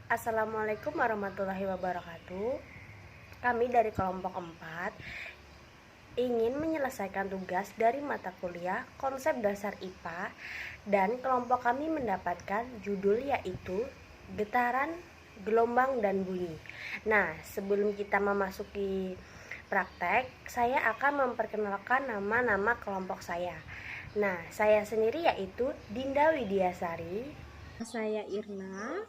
Assalamualaikum warahmatullahi wabarakatuh. Kami dari kelompok 4 ingin menyelesaikan tugas dari mata kuliah konsep dasar IPA dan kelompok kami mendapatkan judul yaitu getaran, gelombang, dan bunyi. Nah, sebelum kita memasuki praktek, saya akan memperkenalkan nama-nama kelompok saya. Nah, saya sendiri yaitu Dinda Widiasari. Saya Irna.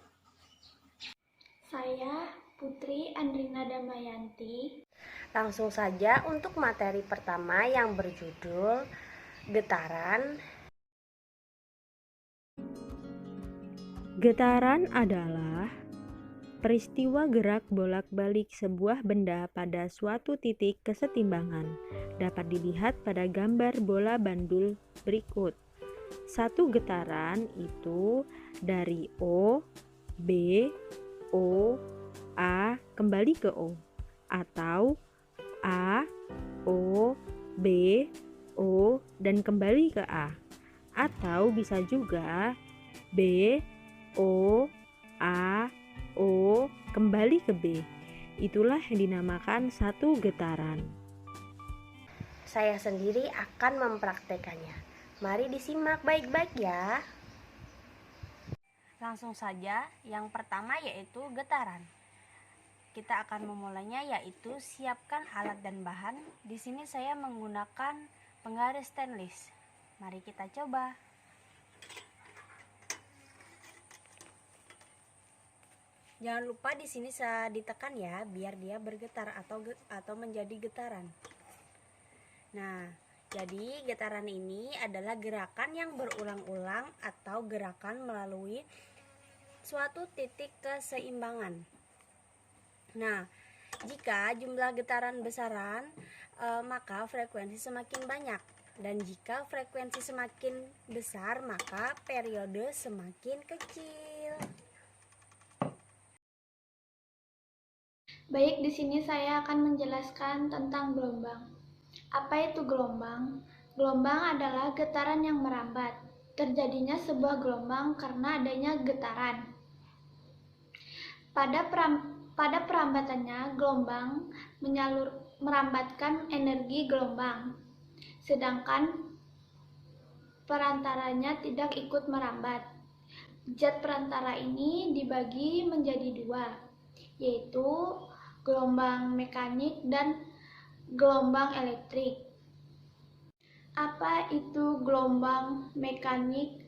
Saya Putri Andrina Damayanti. Langsung saja untuk materi pertama yang berjudul getaran. Getaran adalah peristiwa gerak bolak-balik sebuah benda pada suatu titik kesetimbangan. Dapat dilihat pada gambar bola bandul berikut. Satu getaran itu dari O, B, O, A kembali ke O, atau A, O, B, O dan kembali ke A, atau bisa juga B, O, A, O kembali ke B. Itulah yang dinamakan satu getaran. Saya sendiri akan mempraktekannya. Mari disimak baik-baik ya. Langsung saja, yang pertama yaitu getaran. Kita akan memulainya yaitu siapkan alat dan bahan. Di sini saya menggunakan penggaris stainless. Mari kita coba. Jangan lupa di sini saya ditekan ya, biar dia bergetar atau menjadi getaran. Nah, jadi getaran ini adalah gerakan yang berulang-ulang atau gerakan melalui suatu titik keseimbangan. Nah, jika jumlah getaran besaran, maka frekuensi semakin banyak. Dan jika frekuensi semakin besar, maka periode semakin kecil. Baik, di sini saya akan menjelaskan tentang gelombang. Apa itu gelombang? Gelombang adalah getaran yang merambat. Terjadinya sebuah gelombang karena adanya getaran. Pada perambatannya, gelombang merambatkan energi gelombang, sedangkan perantaranya tidak ikut merambat. Zat perantara ini dibagi menjadi dua, yaitu gelombang mekanik dan gelombang elektrik. Apa itu gelombang mekanik?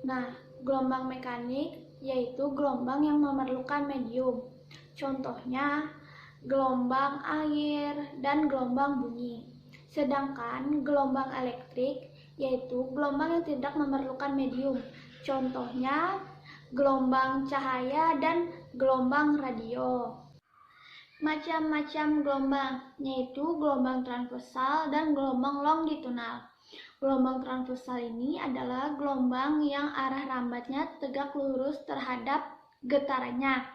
Nah, gelombang mekanik yaitu gelombang yang memerlukan medium. Contohnya, gelombang air dan gelombang bunyi. Sedangkan gelombang elektrik yaitu gelombang yang tidak memerlukan medium. Contohnya, gelombang cahaya dan gelombang radio. Macam-macam gelombang, yaitu gelombang transversal dan gelombang longitudinal. Gelombang transversal ini adalah gelombang yang arah rambatnya tegak lurus terhadap getarannya.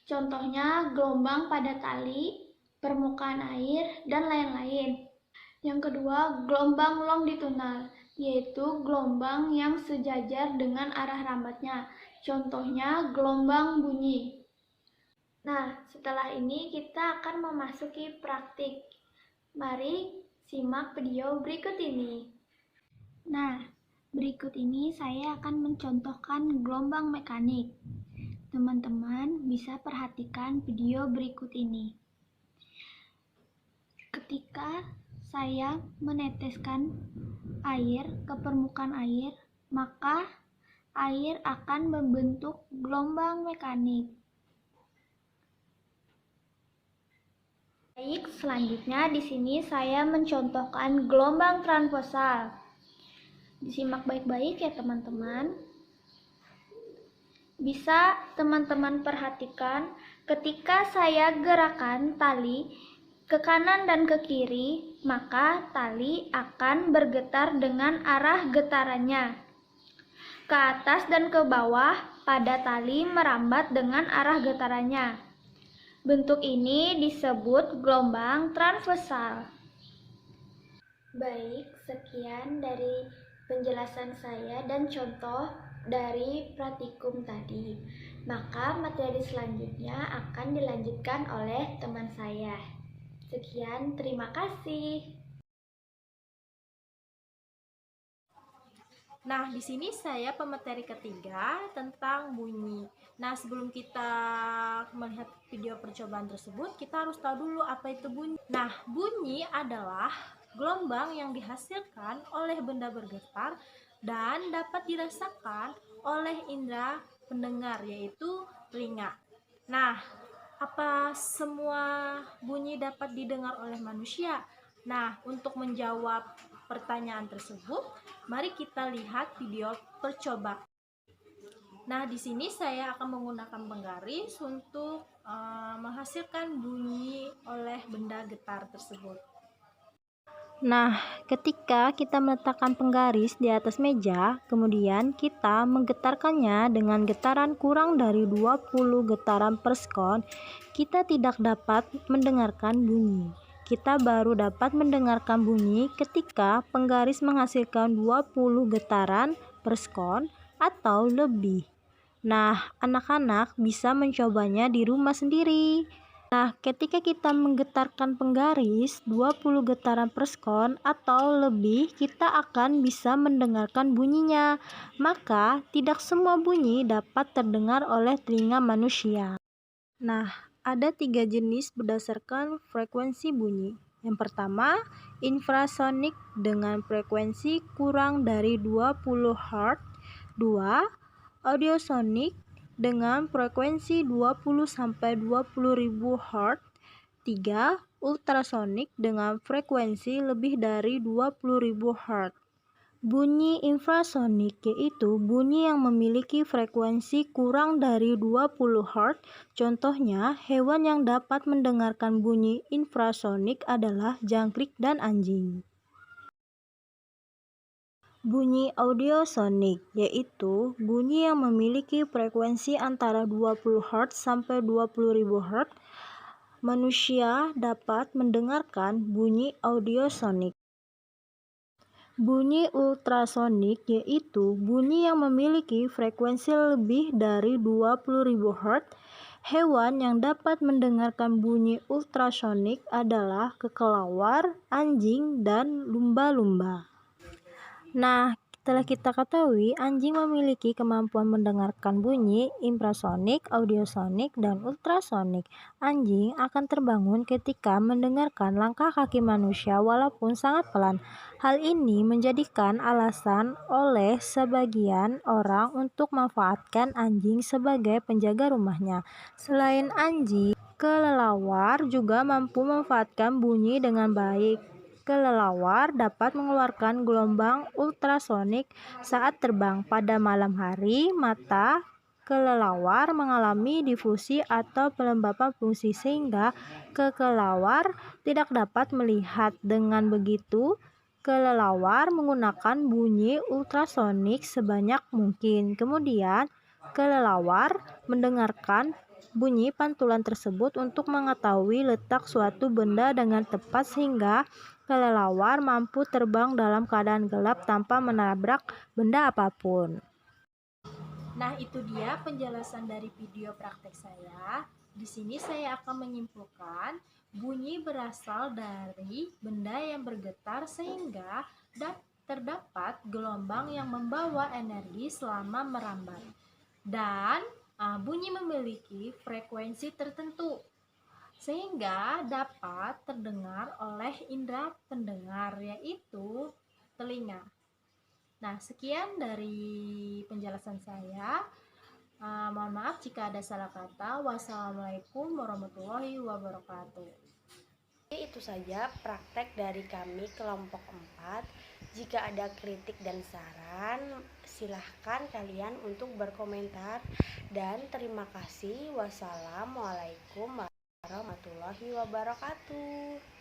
Contohnya gelombang pada tali, permukaan air, dan lain-lain. Yang kedua, gelombang longitudinal, yaitu gelombang yang sejajar dengan arah rambatnya. Contohnya gelombang bunyi. Nah, setelah ini kita akan memasuki praktik. Mari simak video berikut ini. Nah, berikut ini saya akan mencontohkan gelombang mekanik. Teman-teman bisa perhatikan video berikut ini. Ketika saya meneteskan air ke permukaan air, maka air akan membentuk gelombang mekanik. Baik, selanjutnya di sini saya mencontohkan gelombang transversal. Disimak baik-baik ya teman-teman. Bisa teman-teman perhatikan ketika saya gerakan tali ke kanan dan ke kiri, maka tali akan bergetar dengan arah getarannya. Ke atas dan ke bawah pada tali merambat dengan arah getarannya. Bentuk ini disebut gelombang transversal. Baik, sekian dari penjelasan saya dan contoh dari praktikum tadi. Maka materi selanjutnya akan dilanjutkan oleh teman saya. Sekian, terima kasih. Nah, di sini saya pemateri ketiga tentang bunyi. Nah, sebelum kita melihat video percobaan tersebut, kita harus tahu dulu apa itu bunyi. Nah, bunyi adalah gelombang yang dihasilkan oleh benda bergetar dan dapat dirasakan oleh indera pendengar, yaitu telinga. Nah, apa semua bunyi dapat didengar oleh manusia? Nah, untuk menjawab pertanyaan tersebut, mari kita lihat video percobaan. Nah, di sini saya akan menggunakan penggaris untuk menghasilkan bunyi oleh benda getar tersebut. Nah, ketika kita meletakkan penggaris di atas meja, kemudian kita menggetarkannya dengan getaran kurang dari 20 getaran per sekon, kita tidak dapat mendengarkan bunyi. Kita baru dapat mendengarkan bunyi ketika penggaris menghasilkan 20 getaran per sekon atau lebih. Nah, anak-anak bisa mencobanya di rumah sendiri. Nah, ketika kita menggetarkan penggaris 20 getaran per sekon atau lebih, kita akan bisa mendengarkan bunyinya. Maka, tidak semua bunyi dapat terdengar oleh telinga manusia. Nah, ada 3 jenis berdasarkan frekuensi bunyi. Yang pertama, infrasonik dengan frekuensi kurang dari 20 Hz. 2. Audiosonik dengan frekuensi 20-20.000 Hz. 3. Ultrasonik dengan frekuensi lebih dari 20.000 Hz. Bunyi infrasonik yaitu bunyi yang memiliki frekuensi kurang dari 20 Hz. Contohnya, hewan yang dapat mendengarkan bunyi infrasonik adalah jangkrik dan anjing. Bunyi audiosonik yaitu bunyi yang memiliki frekuensi antara 20 Hz sampai 20.000 Hz. Manusia dapat mendengarkan bunyi audiosonik. Bunyi ultrasonik yaitu bunyi yang memiliki frekuensi lebih dari 20.000 Hz. Hewan yang dapat mendengarkan bunyi ultrasonik adalah kelelawar, anjing, dan lumba-lumba. Nah, setelah kita ketahui, anjing memiliki kemampuan mendengarkan bunyi infrasonik, audiosonik, dan ultrasonik. Anjing akan terbangun ketika mendengarkan langkah kaki manusia walaupun sangat pelan. Hal ini menjadikan alasan oleh sebagian orang untuk memanfaatkan anjing sebagai penjaga rumahnya. Selain anjing, kelelawar juga mampu memanfaatkan bunyi dengan baik. Kelelawar dapat mengeluarkan gelombang ultrasonik saat terbang. Pada malam hari, mata kelelawar mengalami difusi atau pelembapan fungsi sehingga kelelawar tidak dapat melihat. Dengan begitu, kelelawar menggunakan bunyi ultrasonik sebanyak mungkin. Kemudian, kelelawar mendengarkan bunyi pantulan tersebut untuk mengetahui letak suatu benda dengan tepat sehingga kelelawar mampu terbang dalam keadaan gelap tanpa menabrak benda apapun. Nah, itu dia penjelasan dari video praktek saya. Di sini saya akan menyimpulkan bunyi berasal dari benda yang bergetar sehingga terdapat gelombang yang membawa energi selama merambat. Dan bunyi memiliki frekuensi tertentu sehingga dapat terdengar oleh indera pendengar yaitu telinga. Nah, sekian dari penjelasan saya. Mohon maaf jika ada salah kata. Wassalamualaikum warahmatullahi wabarakatuh. Itu saja praktek dari kami kelompok 4. Jika ada kritik dan saran, silahkan kalian untuk berkomentar. Dan terima kasih. Wassalamualaikum warahmatullahi wabarakatuh.